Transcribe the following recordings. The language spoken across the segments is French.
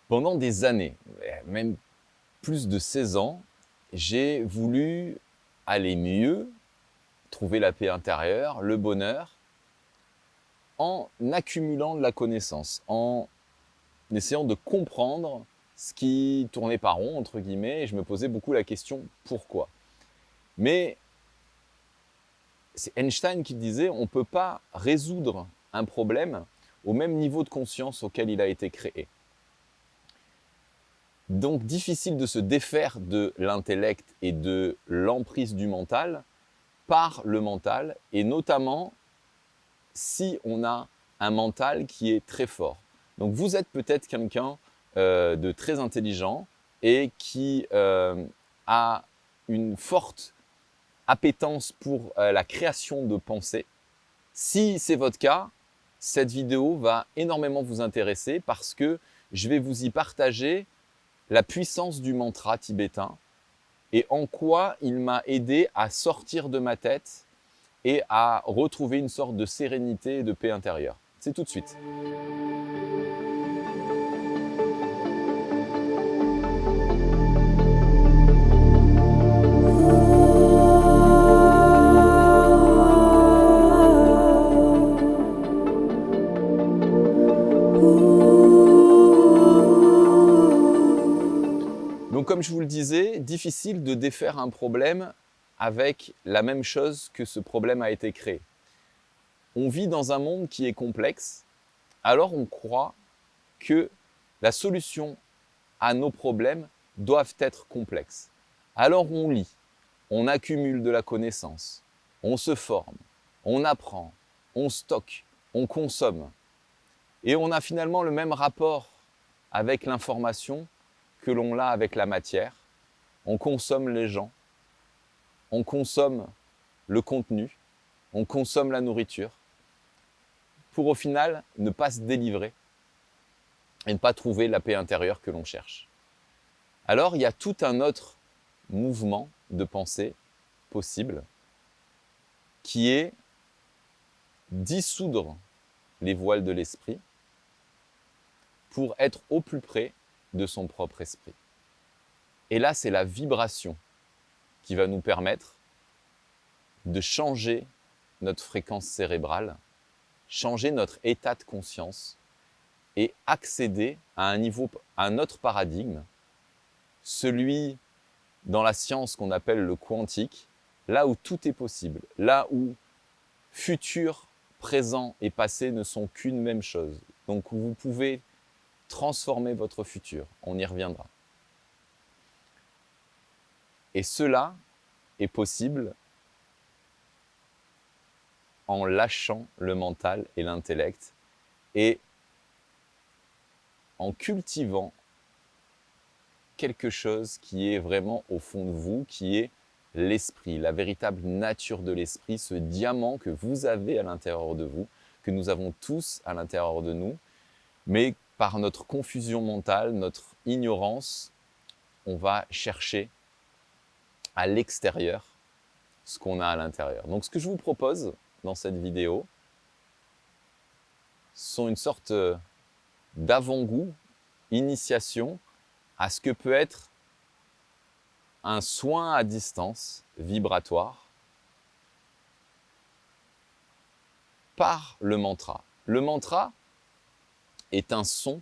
Pendant des années, même plus de 16 ans, j'ai voulu aller mieux, trouver la paix intérieure, le bonheur, en accumulant de la connaissance, en essayant de comprendre ce qui tournait pas rond, entre guillemets, et je me posais beaucoup la question pourquoi. Mais c'est Einstein qui disait on ne peut pas résoudre un problème au même niveau de conscience auquel il a été créé. Donc difficile de se défaire de l'intellect et de l'emprise du mental par le mental, et notamment si on a un mental qui est très fort. Donc vous êtes peut-être quelqu'un de très intelligent et qui a une forte appétence pour la création de pensées. Si c'est votre cas, cette vidéo va énormément vous intéresser parce que je vais vous y partager la puissance du mantra tibétain et en quoi il m'a aidé à sortir de ma tête et à retrouver une sorte de sérénité et de paix intérieure. C'est tout de suite. Donc comme je vous le disais, difficile de défaire un problème avec la même chose que ce problème a été créé. On vit dans un monde qui est complexe, alors on croit que la solution à nos problèmes doivent être complexes. Alors on lit, on accumule de la connaissance, on se forme, on apprend, on stocke, on consomme. Et on a finalement le même rapport avec l'information que l'on l'a avec la matière. On consomme les gens, on consomme le contenu, on consomme la nourriture, pour au final ne pas se délivrer et ne pas trouver la paix intérieure que l'on cherche. Alors il y a tout un autre mouvement de pensée possible qui est dissoudre les voiles de l'esprit pour être au plus près de son propre esprit. Et là, c'est la vibration qui va nous permettre de changer notre fréquence cérébrale, changer notre état de conscience et accéder à un autre paradigme, celui dans la science qu'on appelle le quantique, là où tout est possible, là où futur, présent et passé ne sont qu'une même chose. Donc vous pouvez transformer votre futur, on y reviendra. Et cela est possible en lâchant le mental et l'intellect et en cultivant quelque chose qui est vraiment au fond de vous, qui est l'esprit, la véritable nature de l'esprit, ce diamant que vous avez à l'intérieur de vous, que nous avons tous à l'intérieur de nous, mais par notre confusion mentale, notre ignorance, on va chercher à l'extérieur ce qu'on a à l'intérieur. Donc ce que je vous propose dans cette vidéo sont une sorte d'avant-goût, initiation à ce que peut être un soin à distance vibratoire par le mantra. Le mantra est un son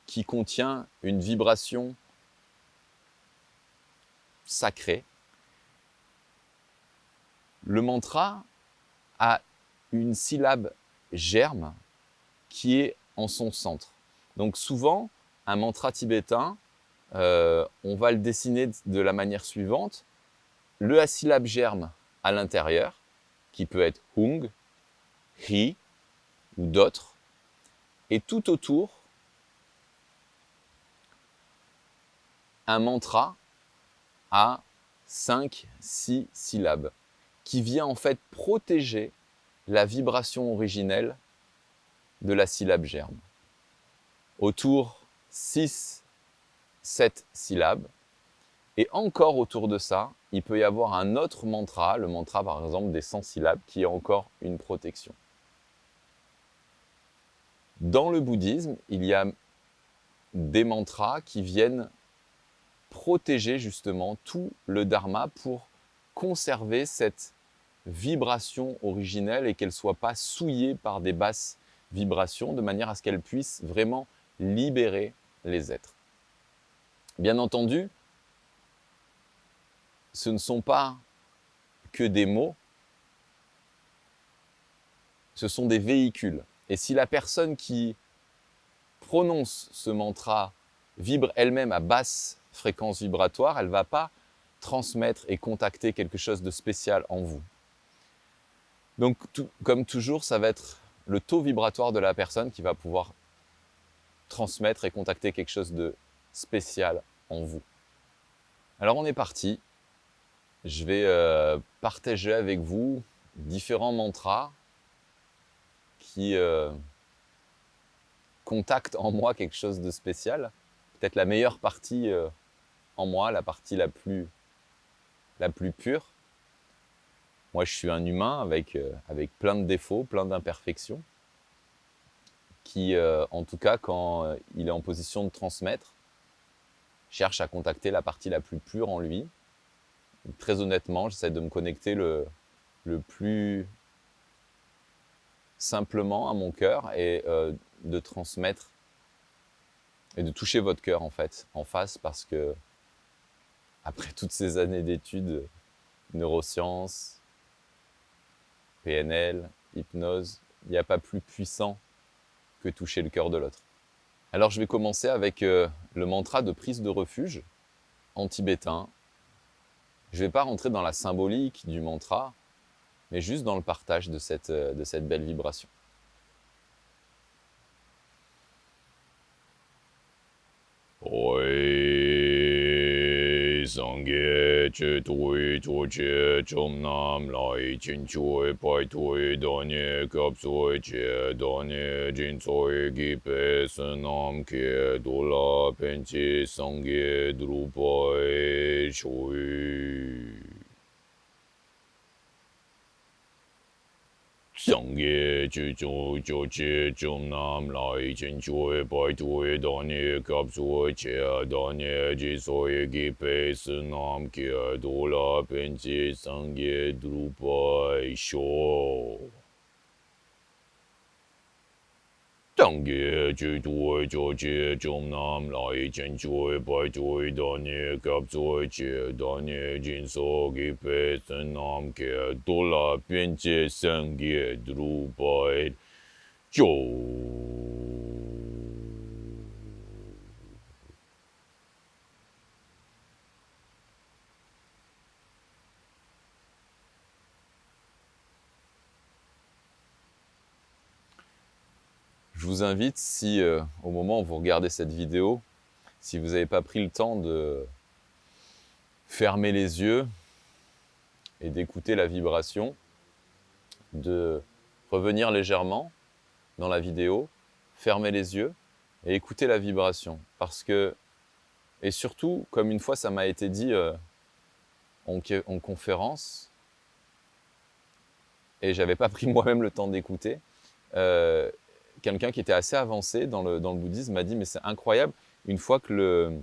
qui contient une vibration sacrée. Le mantra a une syllabe germe qui est en son centre. Donc souvent, un mantra tibétain, on va le dessiner de la manière suivante. Le syllabe germe à l'intérieur, qui peut être Hung, Hi ou d'autres, et tout autour, un mantra à 5-6 syllabes, qui vient en fait protéger la vibration originelle de la syllabe germe. Autour 6-7 syllabes, et encore autour de ça, il peut y avoir un autre mantra, le mantra par exemple des 100 syllabes, qui est encore une protection. Dans le bouddhisme, il y a des mantras qui viennent protéger justement tout le dharma pour conserver cette vibration originelle et qu'elle ne soit pas souillée par des basses vibrations, de manière à ce qu'elle puisse vraiment libérer les êtres. Bien entendu, ce ne sont pas que des mots, ce sont des véhicules. Et si la personne qui prononce ce mantra vibre elle-même à basse fréquence vibratoire, elle ne va pas transmettre et contacter quelque chose de spécial en vous. Donc, comme toujours, ça va être le taux vibratoire de la personne qui va pouvoir transmettre et contacter quelque chose de spécial en vous. Alors, on est parti. Je vais partager avec vous différents mantras qui contactent en moi quelque chose de spécial. Peut-être la meilleure partie en moi, la partie la plus pure. Moi, je suis un humain avec plein de défauts, plein d'imperfections, qui, en tout cas, quand il est en position de transmettre, cherche à contacter la partie la plus pure en lui. Et très honnêtement, j'essaie de me connecter le plus simplement à mon cœur et de transmettre et de toucher votre cœur, en fait, en face, parce que après toutes ces années d'études, neurosciences, PNL, hypnose, il n'y a pas plus puissant que toucher le cœur de l'autre. Alors je vais commencer avec le mantra de prise de refuge en tibétain. Je ne vais pas rentrer dans la symbolique du mantra, mais juste dans le partage de cette belle vibration. Sangye che tui cho che chom nam lai chin chui pai tui danye kap soi che danye jin soi gi pe sanam ke dola penchi sangye drupai chui. Sangye che cho che chom nam lai chin chui pai tui danye kap soi che danye jin soi gi pe sanam ke dola penchi sangye drupai sho. Sangye che tui cho che chom nam lai chin chui pai tui danye kap soi che danye jin so gi pe sanam ke dola penchi sangye drupai sho. Je vous invite, si au moment où vous regardez cette vidéo, si vous n'avez pas pris le temps de fermer les yeux et d'écouter la vibration, de revenir légèrement dans la vidéo, fermer les yeux et écouter la vibration. Parce que, et surtout, comme une fois ça m'a été dit en conférence, et j'avais pas pris moi-même le temps d'écouter, quelqu'un qui était assez avancé dans le bouddhisme m'a dit « mais c'est incroyable, une fois que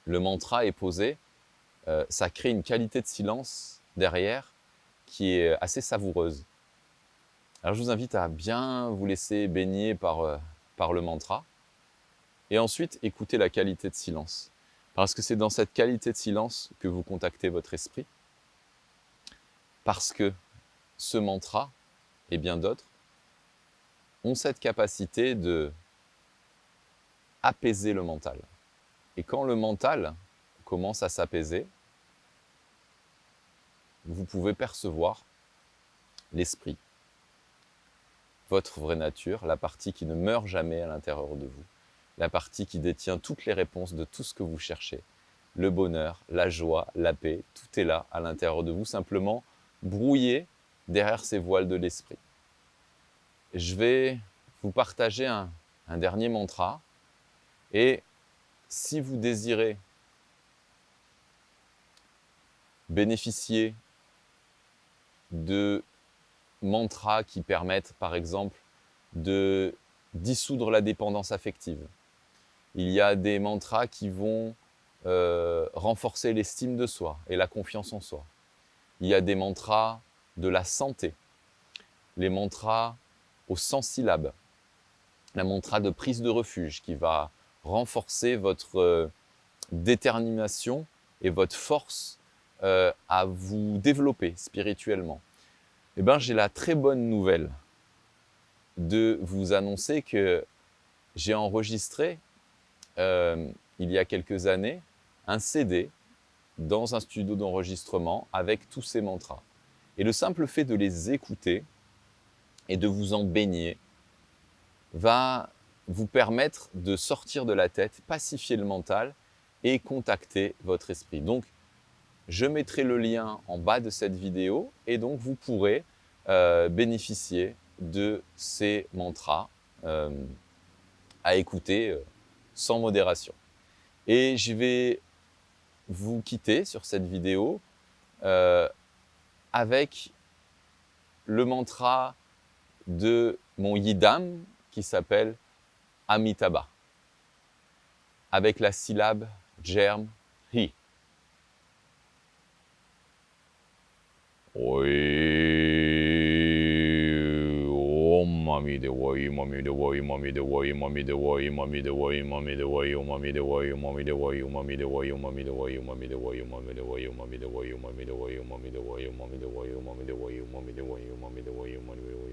le mantra est posé, ça crée une qualité de silence derrière qui est assez savoureuse. » Alors je vous invite à bien vous laisser baigner par le mantra et ensuite écouter la qualité de silence. Parce que c'est dans cette qualité de silence que vous contactez votre esprit. Parce que ce mantra et bien d'autres ont cette capacité de apaiser le mental. Et quand le mental commence à s'apaiser, vous pouvez percevoir l'esprit, votre vraie nature, la partie qui ne meurt jamais à l'intérieur de vous, la partie qui détient toutes les réponses de tout ce que vous cherchez, le bonheur, la joie, la paix, tout est là à l'intérieur de vous, simplement brouillé derrière ces voiles de l'esprit. Je vais vous partager un dernier mantra et si vous désirez bénéficier de mantras qui permettent par exemple de dissoudre la dépendance affective, Il y a des mantras qui vont renforcer l'estime de soi et la confiance en soi. Il y a des mantras de la santé, les mantras aux 100 syllabes, la mantra de prise de refuge qui va renforcer votre détermination et votre force à vous développer spirituellement. Eh bien, j'ai la très bonne nouvelle de vous annoncer que j'ai enregistré il y a quelques années un CD dans un studio d'enregistrement avec tous ces mantras. Et le simple fait de les écouter et de vous en baigner va vous permettre de sortir de la tête, pacifier le mental et contacter votre esprit. Donc, je mettrai le lien en bas de cette vidéo et donc vous pourrez bénéficier de ces mantras à écouter sans modération. Et je vais vous quitter sur cette vidéo avec le mantra de mon Yidam qui s'appelle Amitabha, avec la syllabe germ hi. Mami de woi, mami de woi, mami de woi, mami de woi, mami de woi, mami de woi, mami de woi, mami de woi, mami de woi, mami de woi, mami de woi, mami de woi, mami de woi, mami de woi, mami de woi, mami de woi, mami de woi, mami de woi, mami de woi, mami de woi.